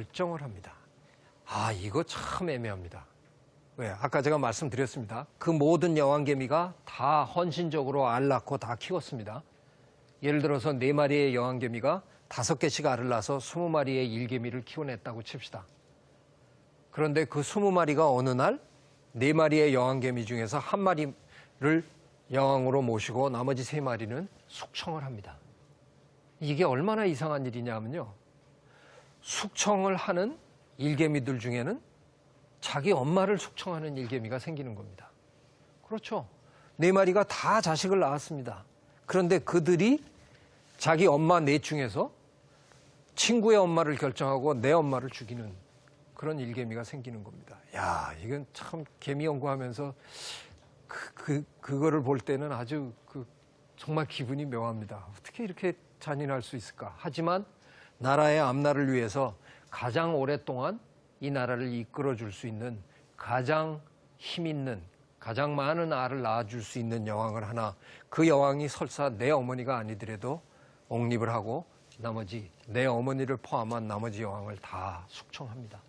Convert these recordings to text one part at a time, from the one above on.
결정을 합니다. 이거 참 애매합니다. 왜? 아까 제가 말씀드렸습니다. 그 모든 여왕개미가 다 헌신적으로 알 낳고 다 키웠습니다. 예를 들어서 4마리의 여왕개미가 5개씩 알을 낳아서 20마리의 일개미를 키워냈다고 칩시다. 그런데 그 20마리가 어느 날 4마리의 여왕개미 중에서 1마리를 여왕으로 모시고 나머지 3마리는 숙청을 합니다. 이게 얼마나 이상한 일이냐면요. 숙청을 하는 일개미들 중에는 자기 엄마를 숙청하는 일개미가 생기는 겁니다. 그렇죠. 4마리가 다 자식을 낳았습니다. 그런데 그들이 자기 엄마 넷 중에서 친구의 엄마를 결정하고 내 엄마를 죽이는 그런 일개미가 생기는 겁니다. 이건 참 개미 연구하면서 그거를 볼 때는 아주 정말 기분이 묘합니다. 어떻게 이렇게 잔인할 수 있을까? 하지만 나라의 앞날을 위해서 가장 오랫동안 이 나라를 이끌어줄 수 있는 가장 힘 있는, 가장 많은 알을 낳아줄 수 있는 여왕을 하나, 그 여왕이 설사 내 어머니가 아니더라도 옹립을 하고 나머지 내 어머니를 포함한 나머지 여왕을 다 숙청합니다.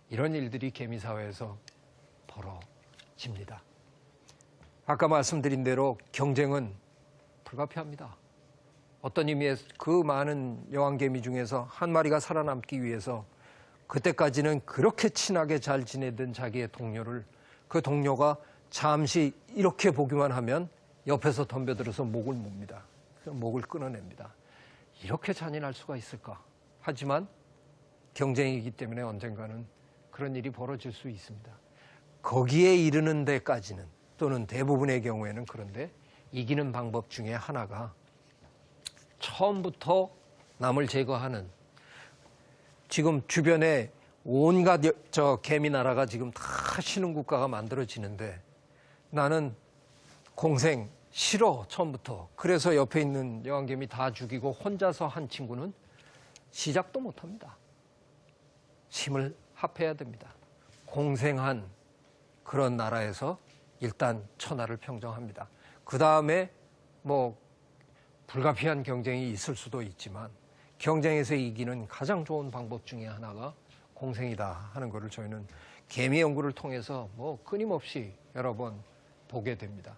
이런 일들이 개미사회에서 벌어집니다. 아까 말씀드린 대로 경쟁은 불가피합니다. 어떤 의미에서 그 많은 여왕개미 중에서 한 마리가 살아남기 위해서 그때까지는 그렇게 친하게 잘 지내던 자기의 동료를, 그 동료가 잠시 이렇게 보기만 하면 옆에서 덤벼들어서 목을 뭅니다. 목을 끊어냅니다. 이렇게 잔인할 수가 있을까? 하지만 경쟁이기 때문에 언젠가는 그런 일이 벌어질 수 있습니다. 거기에 이르는 데까지는, 또는 대부분의 경우에는, 그런데 이기는 방법 중에 하나가 처음부터 남을 제거하는, 지금 주변에 온갖 개미 나라가 지금 다 신흥 국가가 만들어지는데 나는 공생 싫어, 처음부터. 그래서 옆에 있는 여왕개미 다 죽이고 혼자서 한 친구는 시작도 못합니다. 힘을 합해야 됩니다. 공생한 그런 나라에서 일단 천하를 평정합니다. 그 다음에 불가피한 경쟁이 있을 수도 있지만 경쟁에서 이기는 가장 좋은 방법 중에 하나가 공생이다 하는 것을 저희는 개미 연구를 통해서 끊임없이 여러 번 보게 됩니다.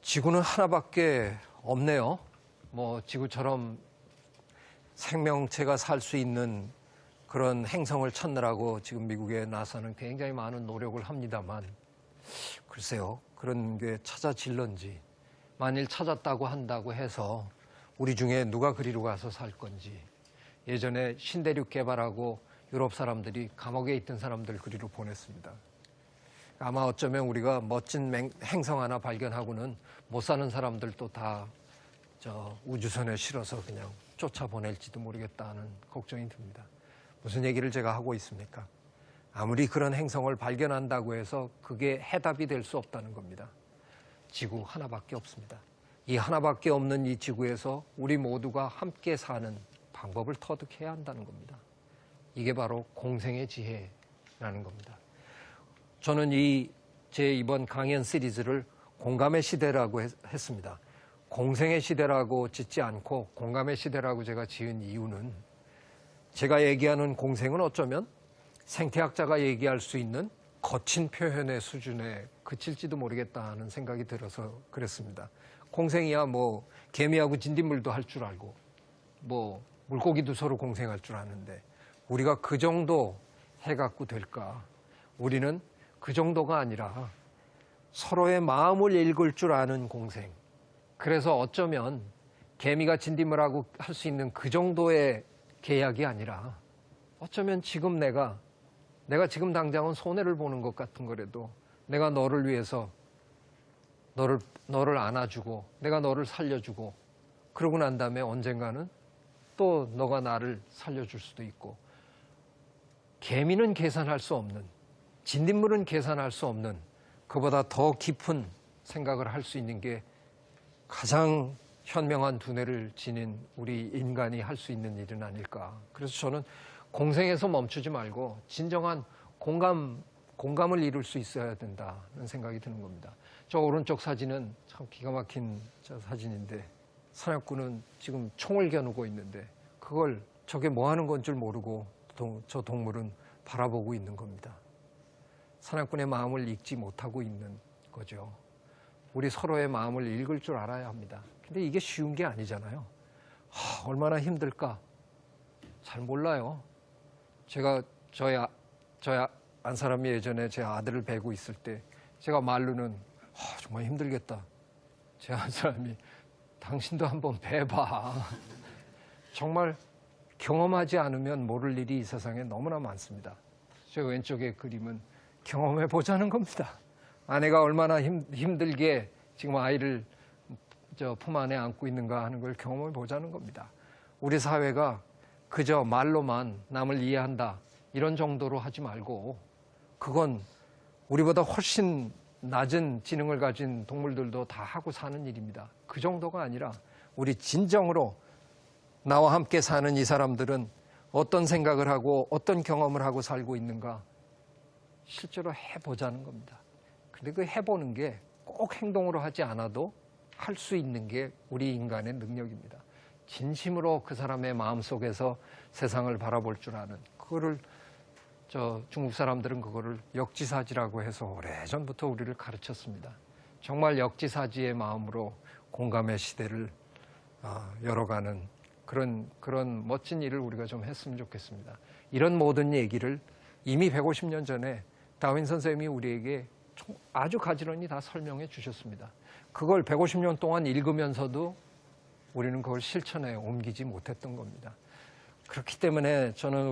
지구는 하나밖에 없네요. 지구처럼 생명체가 살 수 있는 그런 행성을 찾느라고 지금 미국의 나사는 굉장히 많은 노력을 합니다만, 글쎄요, 그런 게 찾아질런지, 만일 찾았다고 한다고 해서 우리 중에 누가 그리로 가서 살 건지, 예전에 신대륙 개발하고 유럽 사람들이 감옥에 있던 사람들 그리로 보냈습니다. 아마 어쩌면 우리가 멋진 행성 하나 발견하고는 못 사는 사람들도 다 우주선에 실어서 그냥 쫓아보낼지도 모르겠다는 걱정이 듭니다. 무슨 얘기를 제가 하고 있습니까? 아무리 그런 행성을 발견한다고 해서 그게 해답이 될 수 없다는 겁니다. 지구 하나밖에 없습니다. 이 하나밖에 없는 이 지구에서 우리 모두가 함께 사는 방법을 터득해야 한다는 겁니다. 이게 바로 공생의 지혜라는 겁니다. 저는 제 이번 강연 시리즈를 공감의 시대라고 했습니다. 공생의 시대라고 짓지 않고 공감의 시대라고 제가 지은 이유는, 제가 얘기하는 공생은 어쩌면 생태학자가 얘기할 수 있는 거친 표현의 수준에 그칠지도 모르겠다 하는 생각이 들어서 그랬습니다. 공생이야 개미하고 진딧물도 할 줄 알고 물고기도 서로 공생할 줄 아는데 우리가 그 정도 해갖고 될까? 우리는 그 정도가 아니라 서로의 마음을 읽을 줄 아는 공생. 그래서 어쩌면 개미가 진딧물하고 할 수 있는 그 정도의 계약이 아니라, 어쩌면 지금 내가 지금 당장은 손해를 보는 것 같은 거라도 내가 너를 위해서 너를 안아주고 내가 너를 살려주고 그러고 난 다음에 언젠가는 또 너가 나를 살려줄 수도 있고, 개미는 계산할 수 없는, 진딧물은 계산할 수 없는, 그보다 더 깊은 생각을 할 수 있는 게 가장 현명한 두뇌를 지닌 우리 인간이 할 수 있는 일은 아닐까. 그래서 저는 공생에서 멈추지 말고 진정한 공감을 이룰 수 있어야 된다는 생각이 드는 겁니다. 저 오른쪽 사진은 참 기가 막힌 사진인데, 사냥꾼은 지금 총을 겨누고 있는데 그걸 저게 뭐 하는 건 줄 모르고 저 동물은 바라보고 있는 겁니다. 사냥꾼의 마음을 읽지 못하고 있는 거죠. 우리 서로의 마음을 읽을 줄 알아야 합니다. 근데 이게 쉬운 게 아니잖아요. 얼마나 힘들까? 잘 몰라요. 제가 저희 안사람이 예전에 제 아들을 베고 있을 때 제가 말로는 정말 힘들겠다. 제 안사람이 당신도 한번 베봐. 정말 경험하지 않으면 모를 일이 이 세상에 너무나 많습니다. 제 왼쪽의 그림은 경험해 보자는 겁니다. 아내가 얼마나 힘들게 지금 아이를 품 안에 안고 있는가 하는 걸 경험해 보자는 겁니다. 우리 사회가 그저 말로만 남을 이해한다 이런 정도로 하지 말고 그건 우리보다 훨씬 낮은 지능을 가진 동물들도 다 하고 사는 일입니다. 그 정도가 아니라 우리 진정으로 나와 함께 사는 이 사람들은 어떤 생각을 하고 어떤 경험을 하고 살고 있는가 실제로 해보자는 겁니다. 근데 그 해보는 게 꼭 행동으로 하지 않아도 할 수 있는 게 우리 인간의 능력입니다. 진심으로 그 사람의 마음속에서 세상을 바라볼 줄 아는 그거를 중국 사람들은 그거를 역지사지라고 해서 오래전부터 우리를 가르쳤습니다. 정말 역지사지의 마음으로 공감의 시대를 열어가는 그런 멋진 일을 우리가 좀 했으면 좋겠습니다. 이런 모든 얘기를 이미 150년 전에 다윈 선생님이 우리에게 아주 가지런히 다 설명해 주셨습니다. 그걸 150년 동안 읽으면서도 우리는 그걸 실천에 옮기지 못했던 겁니다. 그렇기 때문에 저는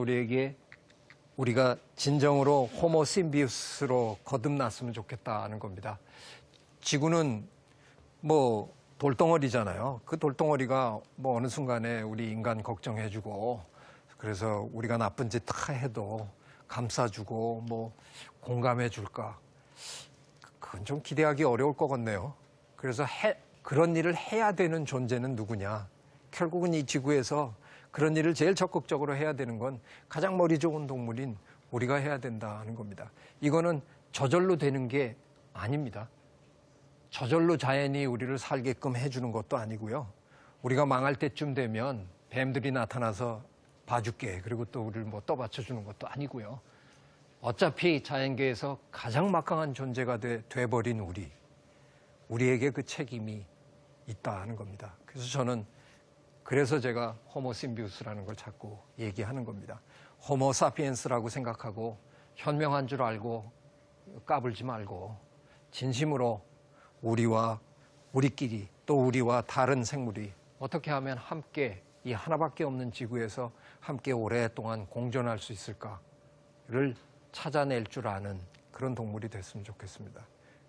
우리가 진정으로 호모 심비우스로 거듭났으면 좋겠다는 겁니다. 지구는 돌덩어리잖아요. 그 돌덩어리가 어느 순간에 우리 인간 걱정해주고 그래서 우리가 나쁜 짓 다 해도 감싸주고 공감해줄까? 그건 좀 기대하기 어려울 것 같네요. 그래서 그런 일을 해야 되는 존재는 누구냐? 결국은 이 지구에서 그런 일을 제일 적극적으로 해야 되는 건 가장 머리 좋은 동물인 우리가 해야 된다는 겁니다. 이거는 저절로 되는 게 아닙니다. 저절로 자연이 우리를 살게끔 해주는 것도 아니고요. 우리가 망할 때쯤 되면 뱀들이 나타나서 봐줄게. 그리고 또 우리를 떠받쳐주는 것도 아니고요. 어차피 자연계에서 가장 막강한 존재가 돼버린 우리에게 그 책임이 있다는 겁니다. 그래서 제가 호모 심비우스라는 걸 자꾸 얘기하는 겁니다. 호모 사피엔스라고 생각하고 현명한 줄 알고 까불지 말고 진심으로 우리끼리 또 우리와 다른 생물이 어떻게 하면 함께 이 하나밖에 없는 지구에서 함께 오랫동안 공존할 수 있을까를 찾아낼 줄 아는 그런 동물이 됐으면 좋겠습니다.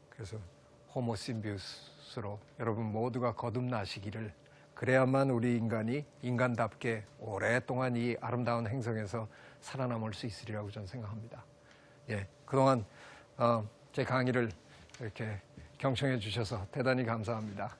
그래서 호모 심비우스로 여러분 모두가 거듭나시기를 그래야만 우리 인간이 인간답게 오랫동안 이 아름다운 행성에서 살아남을 수 있으리라고 저는 생각합니다. 그동안 제 강의를 이렇게 경청해 주셔서 대단히 감사합니다.